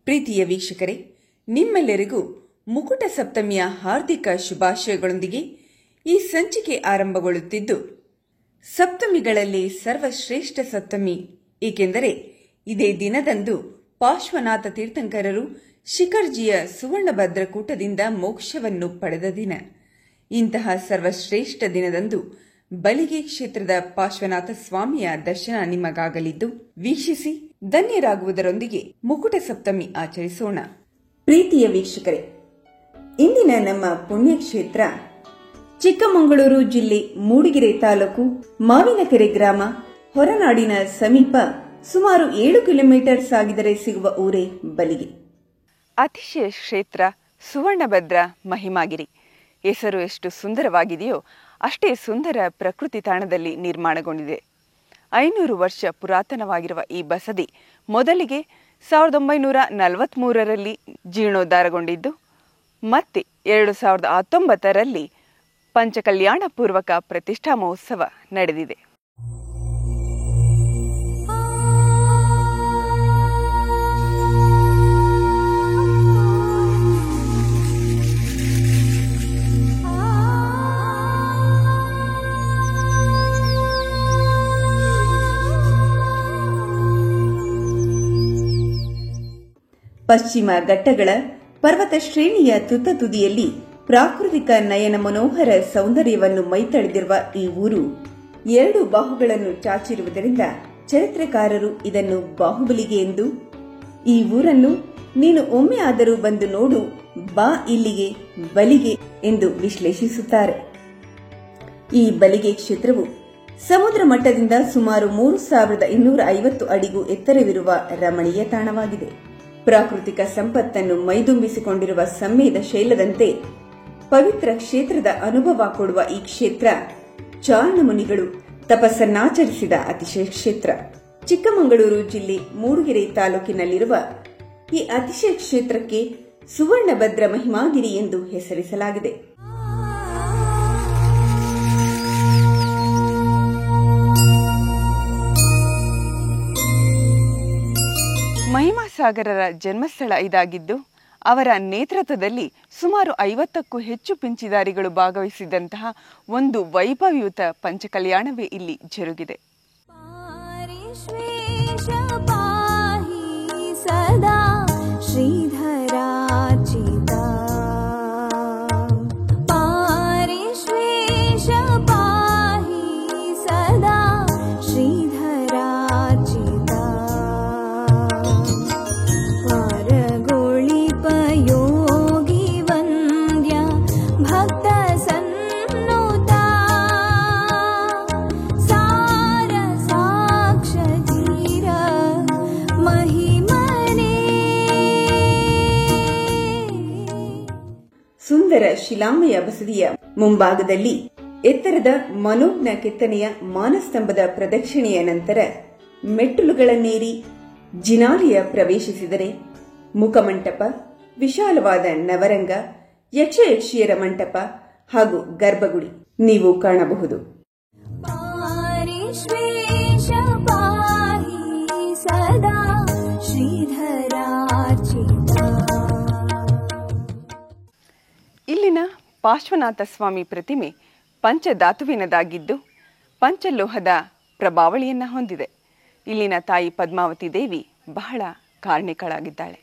ಪ್ರೀತಿಯ ವೀಕ್ಷಕರೇ, ನಿಮ್ಮೆಲ್ಲರಿಗೂ ಮುಕುಟ ಸಪ್ತಮಿಯ ಹಾರ್ದಿಕ ಶುಭಾಶಯಗಳೊಂದಿಗೆ ಈ ಸಂಚಿಕೆ ಆರಂಭಗೊಳ್ಳುತ್ತಿದ್ದು, ಸಪ್ತಮಿಗಳಲ್ಲಿ ಸರ್ವಶ್ರೇಷ್ಠ ಸಪ್ತಮಿ, ಏಕೆಂದರೆ ಇದೇ ದಿನದಂದು ಪಾರ್ಶ್ವನಾಥ ತೀರ್ಥಂಕರರು ಶಿಖರ್ಜಿಯ ಸುವರ್ಣಭದ್ರಕೂಟದಿಂದ ಮೋಕ್ಷವನ್ನು ಪಡೆದ ದಿನ. ಇಂತಹ ಸರ್ವಶ್ರೇಷ್ಠ ದಿನದಂದು ಬಲಿಗೆ ಕ್ಷೇತ್ರದ ಪಾರ್ಶ್ವನಾಥ ಸ್ವಾಮಿಯ ದರ್ಶನ ನಿಮಗಾಗಲಿದ್ದು, ವೀಕ್ಷಿಸಿ ಧನ್ಯರಾಗುವುದರೊಂದಿಗೆ ಮುಕುಟ ಸಪ್ತಮಿ ಆಚರಿಸೋಣ. ಪ್ರೀತಿಯ ವೀಕ್ಷಕರೇ, ಇಂದಿನ ನಮ್ಮ ಪುಣ್ಯಕ್ಷೇತ್ರ ಚಿಕ್ಕಮಗಳೂರು ಜಿಲ್ಲೆ ಮೂಡಿಗೆರೆ ತಾಲೂಕು ಮಾವಿನಕೆರೆ ಗ್ರಾಮ, ಹೊರನಾಡಿನ ಸಮೀಪ ಸುಮಾರು 7 ಕಿಲೋಮೀಟರ್ ಸಾಗಿದರೆ ಸಿಗುವ ಊರೇ ಬಲಿಗೆ. ಅತಿಶಯ ಕ್ಷೇತ್ರ ಸುವರ್ಣಭದ್ರ ಮಹಿಮಾಗಿರಿ. ಹೆಸರು ಎಷ್ಟು ಸುಂದರವಾಗಿದೆಯೋ ಅಷ್ಟೇ ಸುಂದರ ಪ್ರಕೃತಿ ತಾಣದಲ್ಲಿ ನಿರ್ಮಾಣಗೊಂಡಿದೆ. 500 ವರ್ಷ ಪುರಾತನವಾಗಿರುವ ಈ ಬಸದಿ ಮೊದಲಿಗೆ 1943ರಲ್ಲಿ ಜೀರ್ಣೋದ್ಧಾರಗೊಂಡಿದ್ದು, ಮತ್ತೆ 2019ರಲ್ಲಿ ಪಂಚಕಲ್ಯಾಣ ಪೂರ್ವಕ ಪ್ರತಿಷ್ಠಾ ಮಹೋತ್ಸವ ನಡೆದಿದೆ. ಪಶ್ಚಿಮ ಘಟ್ಟಗಳ ಪರ್ವತ ಶ್ರೇಣಿಯ ತುತ್ತ ತುದಿಯಲ್ಲಿ ಪ್ರಾಕೃತಿಕ ನಯನ ಮನೋಹರ ಸೌಂದರ್ಯವನ್ನು ಮೈತಳೆದಿರುವ ಈ ಊರು 2 ಬಾಹುಗಳನ್ನು ಚಾಚಿರುವುದರಿಂದ ಚರಿತ್ರೆಕಾರರು ಇದನ್ನು ಬಾಹುಬಲಿಗೆ ಎಂದು, ಈ ಊರನ್ನು ನೀನು ಒಮ್ಮೆ ಆದರೂ ಬಂದು ನೋಡು, ಬಾ ಇಲ್ಲಿಗೆ ಬಲಿಗೆ ಎಂದು ವಿಶ್ಲೇಷಿಸುತ್ತಾರೆ. ಈ ಬಲಿಗೆ ಕ್ಷೇತ್ರವು ಸಮುದ್ರ ಮಟ್ಟದಿಂದ ಸುಮಾರು 3250 ಅಡಿಗೂ ಎತ್ತರವಿರುವ ರಮಣೀಯ ತಾಣವಾಗಿದೆ. ಪ್ರಾಕೃತಿಕ ಸಂಪತ್ತನ್ನು ಮೈದುಂಬಿಸಿಕೊಂಡಿರುವ ಸಂವೇದ ಶೈಲದಂತೆ ಪವಿತ್ರ ಕ್ಷೇತ್ರದ ಅನುಭವ ಕೊಡುವ ಈ ಕ್ಷೇತ್ರ ಚಾರಣ ಮುನಿಗಳು ತಪಸ್ಸನ್ನಾಚರಿಸಿದ ಅತಿಶಯ ಕ್ಷೇತ್ರ. ಚಿಕ್ಕಮಗಳೂರು ಜಿಲ್ಲೆ ಮೂಡಿಗೆರೆ ತಾಲೂಕಿನಲ್ಲಿರುವ ಈ ಅತಿಶಯ ಕ್ಷೇತ್ರಕ್ಕೆ ಸುವರ್ಣಭದ್ರ ಮಹಿಮಾಗಿರಿ ಎಂದು ಹೆಸರಿಸಲಾಗಿದೆ. ಮಹಿಮಾಸಾಗರರ ಜನ್ಮಸ್ಥಳ ಇದಾಗಿದ್ದು, ಅವರ ನೇತೃತ್ವದಲ್ಲಿ ಸುಮಾರು 50ಕ್ಕೂ ಹೆಚ್ಚು ಪಿಂಚಿದಾರಿಗಳು ಭಾಗವಹಿಸಿದಂತಹ ಒಂದು ವೈಭವಯುತ ಪಂಚಕಲ್ಯಾಣವೇ ಇಲ್ಲಿ ಜರುಗಿದೆ. ಸುಂದರ ಶಿಲಾಮಯ ಬಸದಿಯ ಮುಂಭಾಗದಲ್ಲಿ ಎತ್ತರದ ಮನೋಜ್ಞ ಕೆತ್ತನೆಯ ಮಾನಸ್ತಂಭದ ಪ್ರದಕ್ಷಿಣೆಯ ನಂತರ ಮೆಟ್ಟಲುಗಳನ್ನೇರಿ ಜಿನಾಲಯ ಪ್ರವೇಶಿಸಿದರೆ ಮುಖಮಂಟಪ, ವಿಶಾಲವಾದ ನವರಂಗ, ಯಕ್ಷಯಕ್ಷಿಯರ ಮಂಟಪ ಹಾಗೂ ಗರ್ಭಗುಡಿ ನೀವು ಕಾಣಬಹುದು. ಇಲ್ಲಿನ ಪಾರ್ಶ್ವನಾಥ ಸ್ವಾಮಿ ಪ್ರತಿಮೆ ಪಂಚಧಾತುವಿನದಾಗಿದ್ದು, ಪಂಚಲೋಹದ ಪ್ರಭಾವಳಿಯನ್ನ ಹೊಂದಿದೆ. ಇಲ್ಲಿನ ತಾಯಿ ಪದ್ಮಾವತಿ ದೇವಿ ಬಹಳ ಕಾರಣಿಕಳಾಗಿದ್ದಾಳೆ.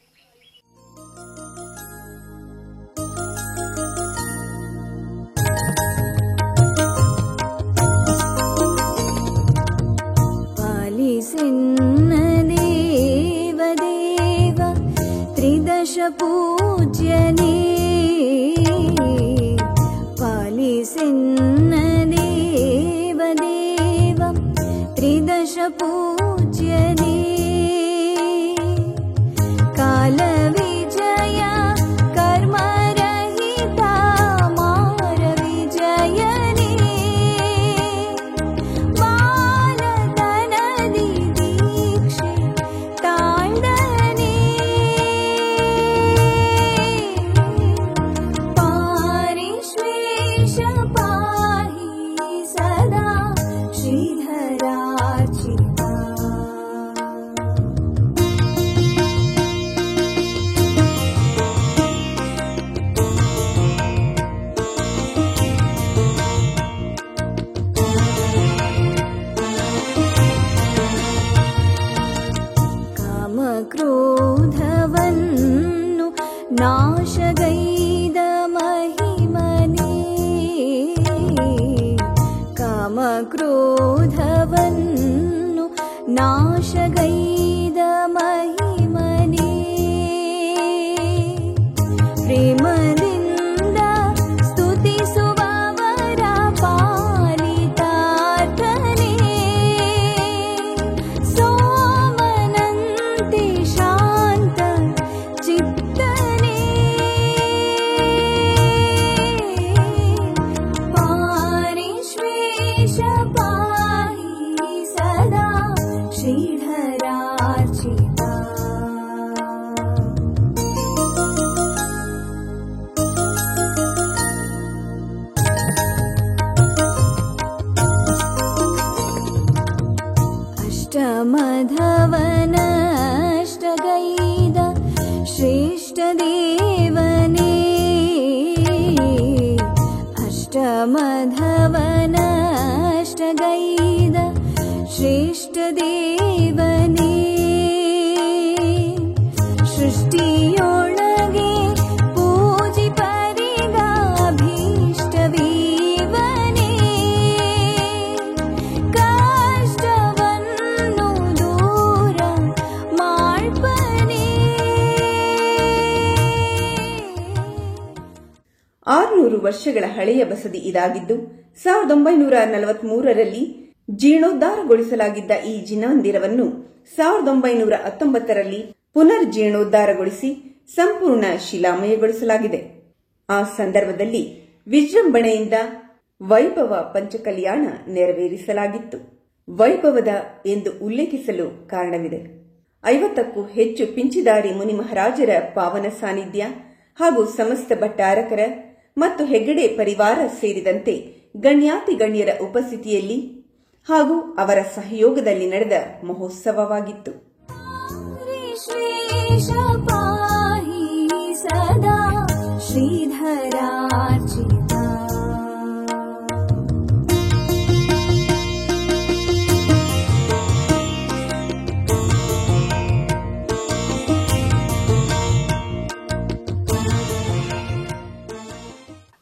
ದೇವದೇವ ತ್ರಿದಶ ಪೂಜ್ಯನೇ, ಪಾಲಿಸೆನ್ನ ದೇವದೇವ ತ್ರಿದಶ ಪೂಜ್ಯನೇ, ಕಾಲ ವಿಜಯ ಕರ್ಮರಹಿತ ಮಾರ ವಿಜಯನೇ, ಬಾಲತನದಿ ದೀಕ್ಷೆ ತಾಳ್ದನೇ, ಪಾರಿಶ್ವೇಶ ಪಾಹಿ ಸದಾ ಶ್ರೀಧರಾರ್ಚಿತ. ಕಾಮಕ್ರೋಧವನ್ನು ನಾಶಗೈದ ಮಹಿಮನೇ ಕಾಮಕ್ರೋಧವನ್ನು ನಾಶಗೈದ ಮಹಿಮನೇ ಪ್ರೇಮದಿಂದ ಸ್ತುತಿಸುವವರ ಪಾಲಿತಾರ್ಥನೇ ಸೋಮನಂತೆ ಶಾಂತ ಚಿತ್ತನೇ ಪಾರಿಶ್ವೇಷ ಪಾಹಿ ಸದಾ ಶ್ರೀಧರಾರ್ಚಿತ ಅಷ್ಟಮಧವನಷ್ಟಗೈದ ಶ್ರೇಷ್ಠ ದೇವನೇ ಅಷ್ಟಮಧವನಷ್ಟಗೈದ ಶ್ರೇಷ್ಠ ದೇವನೇ ಸೃಷ್ಟಿಯೊಳಗೆ ಪೂಜಿ ಪರಿದ ಭೀಷ್ಟವೀವನೇ ಕಷ್ಟವನ್ನು ದೂರ ಮಾಡ್ಪನೇ 600 ವರ್ಷಗಳ ಹಳೆಯ ಬಸದಿ ಇದಾಗಿದ್ದು 1943ರಲ್ಲಿ ಜೀರ್ಣೋದ್ಧಾರಗೊಳಿಸಲಾಗಿದ್ದ ಈ ಜಿನಮಂದಿರವನ್ನು 1919ರಲ್ಲಿ ಪುನರ್ಜೀರ್ಣೋದ್ಧಾರಗೊಳಿಸಿ ಸಂಪೂರ್ಣ ಶಿಲಾಮಯಗೊಳಿಸಲಾಗಿದೆ. ಆ ಸಂದರ್ಭದಲ್ಲಿ ವಿಜೃಂಭಣೆಯಿಂದ ವೈಭವ ಪಂಚಕಲ್ಯಾಣ ನೆರವೇರಿಸಲಾಗಿತ್ತು. ವೈಭವದ ಎಂದು ಉಲ್ಲೇಖಿಸಲು ಕಾರಣವಿದೆ. 50ಕ್ಕೂ ಹೆಚ್ಚು ಪಿಂಚಿದಾರಿ ಮುನಿ ಮಹಾರಾಜರ ಪಾವನ ಸಾನ್ನಿಧ್ಯ ಹಾಗೂ ಸಮಸ್ತ ಭಟ್ಟಾರಕರ ಮತ್ತು ಹೆಗ್ಗಡೆ ಪರಿವಾರ ಸೇರಿದಂತೆ ಗಣ್ಯಾತಿ ಗಣ್ಯರ ಉಪಸ್ಥಿತಿಯಲ್ಲಿ ಹಾಗೂ ಅವರ ಸಹಯೋಗದಲ್ಲಿ ನಡೆದ ಮಹೋತ್ಸವವಾಗಿತ್ತು. ವಿಶ್ವೇಶ ಪಾಹಿ ಸದಾ ಶ್ರೀಧರಾರ್ಚಿತ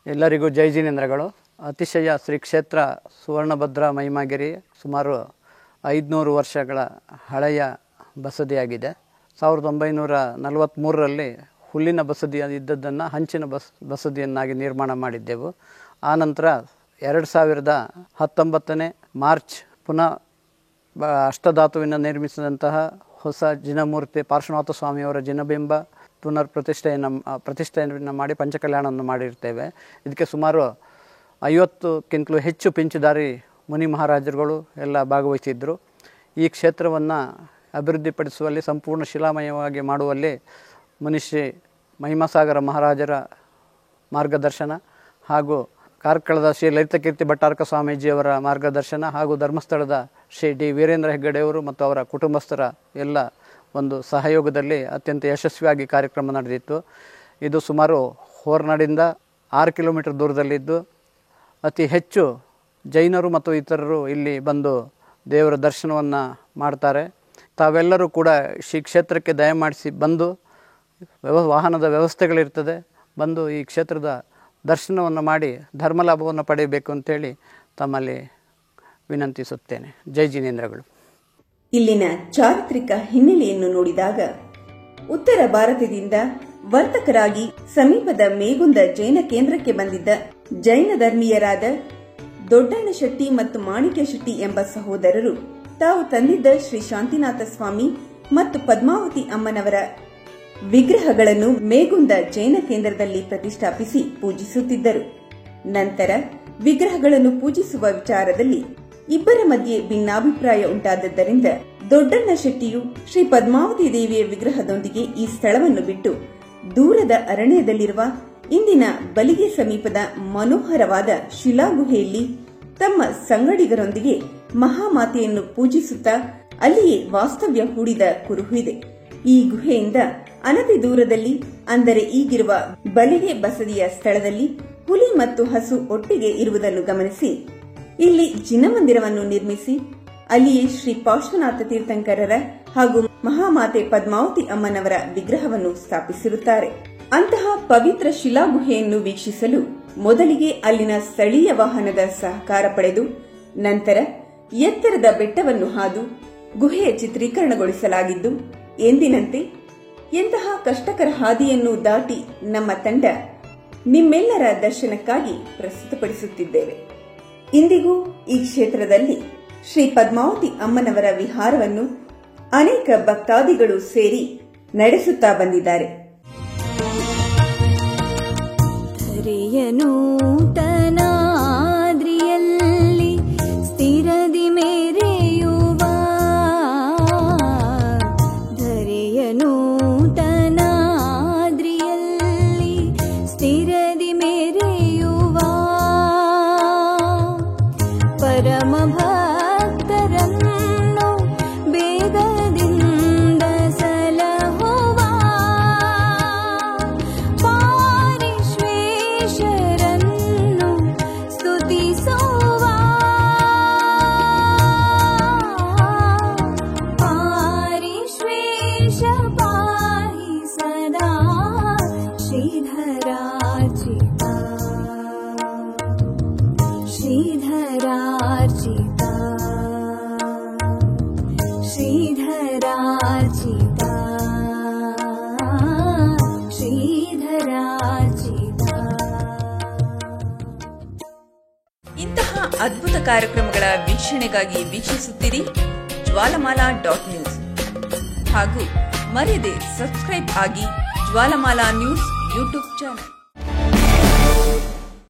ಎಲ್ಲರಿಗೂ ಜೈ ಜಿನೇಂದ್ರಗಳು. ಅತಿಶಯ ಶ್ರೀ ಕ್ಷೇತ್ರ ಸುವರ್ಣಭದ್ರ ಮಹಿಮಾಗಿರಿ ಸುಮಾರು 500 ವರ್ಷಗಳ ಹಳೆಯ ಬಸದಿಯಾಗಿದೆ. 1943ರಲ್ಲಿ ಹುಲ್ಲಿನ ಬಸದಿ ಇದ್ದದ್ದನ್ನು ಹಂಚಿನ ಬಸದಿಯನ್ನಾಗಿ ನಿರ್ಮಾಣ ಮಾಡಿದ್ದೆವು. ಆನಂತರ 2019 ಮಾರ್ಚ್ ಪುನಃ ಅಷ್ಟಧಾತುವಿನ ನಿರ್ಮಿಸಿದಂತಹ ಹೊಸ ಜಿನಮೂರ್ತಿ ಪಾರ್ಶ್ವನಾಥ ಸ್ವಾಮಿಯವರ ಜಿನಬಿಂಬ ಪುನರ್ ಪ್ರತಿಷ್ಠೆಯನ್ನು ಮಾಡಿ ಪಂಚಕಲ್ಯಾಣವನ್ನು ಮಾಡಿರ್ತೇವೆ. ಇದಕ್ಕೆ ಸುಮಾರು 50ಕ್ಕಿಂತಲೂ ಹೆಚ್ಚು ಪಿಂಚುದಾರಿ ಮುನಿ ಮಹಾರಾಜರುಗಳು ಎಲ್ಲ ಭಾಗವಹಿಸಿದ್ದರು. ಈ ಕ್ಷೇತ್ರವನ್ನು ಅಭಿವೃದ್ಧಿಪಡಿಸುವಲ್ಲಿ ಸಂಪೂರ್ಣ ಶಿಲಾಮಯವಾಗಿ ಮಾಡುವಲ್ಲಿ ಮುನಿಶ್ರೀ ಮಹಿಮಾಸಾಗರ ಮಹಾರಾಜರ ಮಾರ್ಗದರ್ಶನ ಹಾಗೂ ಕಾರ್ಕಳದ ಶ್ರೀ ಲಲಿತಕೀರ್ತಿ ಭಟ್ಟಾರಕ ಸ್ವಾಮೀಜಿಯವರ ಮಾರ್ಗದರ್ಶನ ಹಾಗೂ ಧರ್ಮಸ್ಥಳದ ಶ್ರೀ ಡಿ ವೀರೇಂದ್ರ ಹೆಗ್ಗಡೆಯವರು ಮತ್ತು ಅವರ ಕುಟುಂಬಸ್ಥರ ಎಲ್ಲ ಒಂದು ಸಹಯೋಗದಲ್ಲಿ ಅತ್ಯಂತ ಯಶಸ್ವಿಯಾಗಿ ಕಾರ್ಯಕ್ರಮ ನಡೆದಿತ್ತು. ಇದು ಸುಮಾರು ಹೋರ್ನಾಡಿಂದ 6 ಕಿಲೋಮೀಟರ್ ದೂರದಲ್ಲಿದ್ದು ಅತಿ ಹೆಚ್ಚು ಜೈನರು ಮತ್ತು ಇತರರು ಇಲ್ಲಿ ಬಂದು ದೇವರ ದರ್ಶನವನ್ನು ಮಾಡ್ತಾರೆ. ತಾವೆಲ್ಲರೂ ಕೂಡ ಶ್ರೀ ಕ್ಷೇತ್ರಕ್ಕೆ ದಯಮಾಡಿಸಿ ಬಂದು ವಾಹನದ ವ್ಯವಸ್ಥೆಗಳಿರ್ತದೆ, ಬಂದು ಈ ಕ್ಷೇತ್ರದ ದರ್ಶನವನ್ನು ಮಾಡಿ ಧರ್ಮಲಾಭವನ್ನು ಪಡೆಯಬೇಕು ಅಂತೇಳಿ ತಮ್ಮಲ್ಲಿ ವಿನಂತಿಸುತ್ತೇನೆ. ಜೈ ಜಿನೇಂದ್ರಗಳು. ಇಲ್ಲಿನ ಚಾರಿತ್ರಿಕ ಹಿನ್ನೆಲೆಯನ್ನು ನೋಡಿದಾಗ ಉತ್ತರ ಭಾರತದಿಂದ ವರ್ತಕರಾಗಿ ಸಮೀಪದ ಮೇಗುಂದ ಜೈನ ಕೇಂದ್ರಕ್ಕೆ ಬಂದಿದ್ದ ಜೈನ ಧರ್ಮೀಯರಾದ ದೊಡ್ಡಣ್ಣ ಶೆಟ್ಟಿ ಮತ್ತು ಮಾಣಿಕ್ಯ ಶೆಟ್ಟಿ ಎಂಬ ಸಹೋದರರು ತಾವು ತಂದಿದ್ದ ಶ್ರೀ ಶಾಂತಿನಾಥ ಸ್ವಾಮಿ ಮತ್ತು ಪದ್ಮಾವತಿ ಅಮ್ಮನವರ ವಿಗ್ರಹಗಳನ್ನು ಮೇಗುಂದ ಜೈನ ಕೇಂದ್ರದಲ್ಲಿ ಪ್ರತಿಷ್ಠಾಪಿಸಿ ಪೂಜಿಸುತ್ತಿದ್ದರು. ನಂತರ ವಿಗ್ರಹಗಳನ್ನು ಪೂಜಿಸುವ ವಿಚಾರದಲ್ಲಿ ಇಬ್ಬರ ಮಧ್ಯೆ ಭಿನ್ನಾಭಿಪ್ರಾಯ ಉಂಟಾದದ್ದರಿಂದ ದೊಡ್ಡಣ್ಣ ಶೆಟ್ಟಿಯು ಶ್ರೀ ಪದ್ಮಾವತಿ ದೇವಿಯ ವಿಗ್ರಹದೊಂದಿಗೆ ಈ ಸ್ಥಳವನ್ನು ಬಿಟ್ಟು ದೂರದ ಅರಣ್ಯದಲ್ಲಿರುವ ಇಂದಿನ ಬಲಿಗೆ ಸಮೀಪದ ಮನೋಹರವಾದ ಶಿಲಾಗುಹೆಯಲ್ಲಿ ತಮ್ಮ ಸಂಗಡಿಗರೊಂದಿಗೆ ಮಹಾಮಾತೆಯನ್ನು ಪೂಜಿಸುತ್ತಾ ಅಲ್ಲಿಯೇ ವಾಸ್ತವ್ಯ ಹೂಡಿದ ಕುರುಹು ಇದೆ. ಈ ಗುಹೆಯಿಂದ ಅನತಿ ದೂರದಲ್ಲಿ, ಅಂದರೆ ಈಗಿರುವ ಬಲಿಗೆ ಬಸದಿಯ ಸ್ಥಳದಲ್ಲಿ ಹುಲಿ ಮತ್ತು ಹಸು ಒಟ್ಟಿಗೆ ಇರುವುದನ್ನು ಗಮನಿಸಿ ಇಲ್ಲಿ ಜಿನಮಂದಿರವನ್ನು ನಿರ್ಮಿಸಿ ಅಲ್ಲಿಯೇ ಶ್ರೀ ಪಾರ್ಶ್ವನಾಥ ತೀರ್ಥಂಕರರ ಹಾಗೂ ಮಹಾಮಾತೆ ಪದ್ಮಾವತಿ ಅಮ್ಮನವರ ವಿಗ್ರಹವನ್ನು ಸ್ಥಾಪಿಸಿರುತ್ತಾರೆ. ಅಂತಹ ಪವಿತ್ರ ಶಿಲಾಗುಹೆಯನ್ನು ವೀಕ್ಷಿಸಲು ಮೊದಲಿಗೆ ಅಲ್ಲಿನ ಸ್ಥಳೀಯ ವಾಹನದ ಸಹಕಾರ ಪಡೆದು ನಂತರ ಎತ್ತರದ ಬೆಟ್ಟವನ್ನು ಹಾದು ಗುಹೆಯ ಚಿತ್ರೀಕರಣಗೊಳಿಸಲಾಗಿದ್ದು, ಎಂದಿನಂತೆ ಎಂತಹ ಕಷ್ಟಕರ ಹಾದಿಯನ್ನು ದಾಟಿ ನಮ್ಮ ತಂಡ ನಿಮ್ಮೆಲ್ಲರ ದರ್ಶನಕ್ಕಾಗಿ ಪ್ರಸ್ತುತಪಡಿಸುತ್ತಿದ್ದೇವೆ. ಇಂದಿಗೂ ಈ ಕ್ಷೇತ್ರದಲ್ಲಿ ಶ್ರೀ ಪದ್ಮಾವತಿ ಅಮ್ಮನವರ ವಿಹಾರವನ್ನು ಅನೇಕ ಭಕ್ತಾದಿಗಳು ಸೇರಿ ನಡೆಸುತ್ತಾ ಬಂದಿದ್ದಾರೆ. ನೂತನಾದ್ರಿಯಲ್ಲಿ ಸ್ಥಿರದಿ ಮೇರೆಯುವ ಧರೆಯ ನೂತನಾದ್ರಿಯಲ್ಲಿ ಸ್ಥಿರದಿ ಮೇರೆಯುವ ಪರಮ ಭಕ್ತರನ್ನು ಬೇಗದಿಂದ ಸಲಹುವ ಪಾರಿಶ್ವೇಶ್ವರನ್ನು ಸ್ತುತಿಸುವ ಪಾರಿಶ್ವೇಶ ಪಾಹಿ ಸದಾ ಶ್ರೀಧರಾರ್ಚಿತ ಶ್ರೀಧರಾರ್ಚಿತ ಶ್ರೀಧರಾರ್ಚಿತ ಶ್ರೀಧರಾರ್ಚಿತ. ಇಂತಹ ಅದ್ಭುತ ಕಾರ್ಯಕ್ರಮಗಳ ವೀಕ್ಷಣೆಗಾಗಿ ವೀಕ್ಷಿಸುತ್ತೀರಿ ಜ್ವಾಲಮಾಲಾ.ನ್ಯೂಸ್ ಹಾಗೂ ಮರೆಯದೆ ಸಬ್ಸ್ಕ್ರೈಬ್ ಆಗಿ ಜ್ವಾಲಮಾಲಾ ನ್ಯೂಸ್ ಯೂಟ್ಯೂಬ್ ಚಾನೆಲ್.